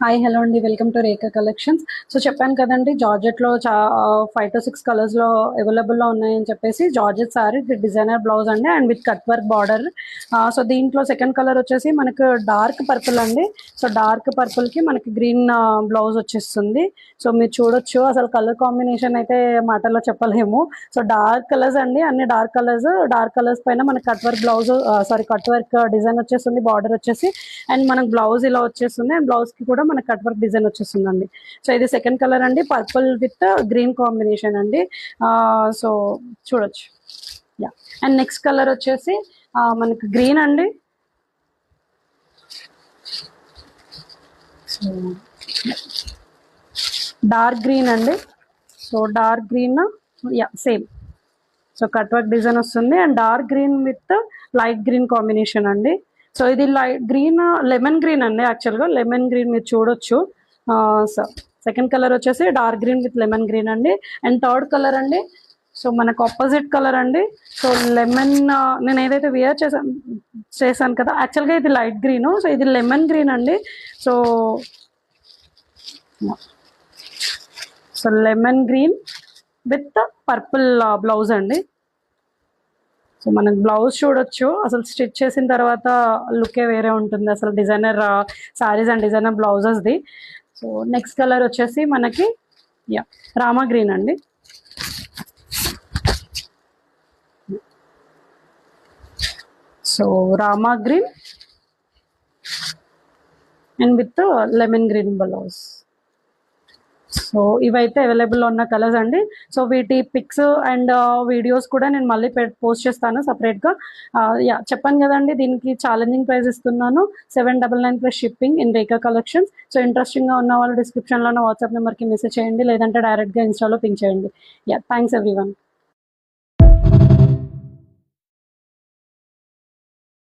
Hi hello అండి, welcome to Rekha collections. So చెప్పాను కదండి, జార్జెట్లో 5 to 6 కలర్స్లో అవైలబుల్లో ఉన్నాయని చెప్పేసి. జార్జెట్ సారీ డిజైనర్ బ్లౌజ్ అండి and with cut work border. So దీంట్లో సెకండ్ కలర్ వచ్చేసి మనకు డార్క్ పర్పుల్ అండి. సో డార్క్ పర్పుల్కి మనకి గ్రీన్ బ్లౌజ్ వచ్చేస్తుంది. సో మీరు చూడొచ్చు, అసలు కలర్ కాంబినేషన్ అయితే మాటల్లో చెప్పలేము. సో డార్క్ కలర్స్ అండి, అన్ని డార్క్ కలర్స్ పైన మనకి cut work blouse cut work design వచ్చేస్తుంది, బార్డర్ వచ్చేసి. అండ్ మనకు బ్లౌజ్ ఇలా వచ్చేస్తుంది అండ్ బ్లౌజ్కి కూడా మనకి కట్ వర్క్ డిజైన్ వచ్చేస్తుందండి. సో ఇది సెకండ్ కలర్ అండి, పర్పుల్ విత్ గ్రీన్ కాంబినేషన్ అండి. సో చూడొచ్చు. యా, అండ్ నెక్స్ట్ కలర్ వచ్చేసి మనకి గ్రీన్ అండి. సో డార్క్ గ్రీన్ అండి. So dark green, yeah same. So cut work design వస్తుంది and dark green with light green combination అండి. So ఇది లైట్ గ్రీన్, లెమన్ గ్రీన్ అండి. యాక్చువల్గా లెమన్ గ్రీన్ మీరు చూడొచ్చు. సో సెకండ్ కలర్ వచ్చేసి dark green with lemon green అండి. And third colour అండి, సో మనకు ఆపోజిట్ కలర్ అండి. సో లెమన్, నేను ఏదైతే వేర్ చేశాను కదా, యాక్చువల్గా ఇది లైట్ గ్రీన్, సో ఇది లెమన్ గ్రీన్ అండి. So lemon green with purple blouse అండి. సో మనకు బ్లౌజ్ చూడొచ్చు, అసలు స్టిచ్ చేసిన తర్వాత లుకే వేరే ఉంటుంది అసలు, డిజైనర్ శారీస్ అండ్ డిజైనర్ బ్లౌజెస్ది. సో నెక్స్ట్ కలర్ వచ్చేసి మనకి రామా గ్రీన్ అండి. So Rama green and with lemon green blouse. So ఇవైతే అవైలబుల్లో ఉన్న కలర్స్ అండి. సో వీటి పిక్స్ అండ్ వీడియోస్ కూడా నేను మళ్ళీ పోస్ట్ చేస్తాను సపరేట్గా. చెప్పాను కదండి, దీనికి ఛాలెంజింగ్ ప్రైస్ ఇస్తున్నాను, 799 plus shipping in Rekha collections. So ఇంట్రెస్టింగ్గా ఉన్న వాళ్ళు డిస్క్రిప్షన్లో ఉన్న వాట్సాప్ నెంబర్కి మెసేజ్ చేయండి, లేదంటే డైరెక్ట్గా ఇన్స్టాలో పింక్ చేయండి. Thanks everyone.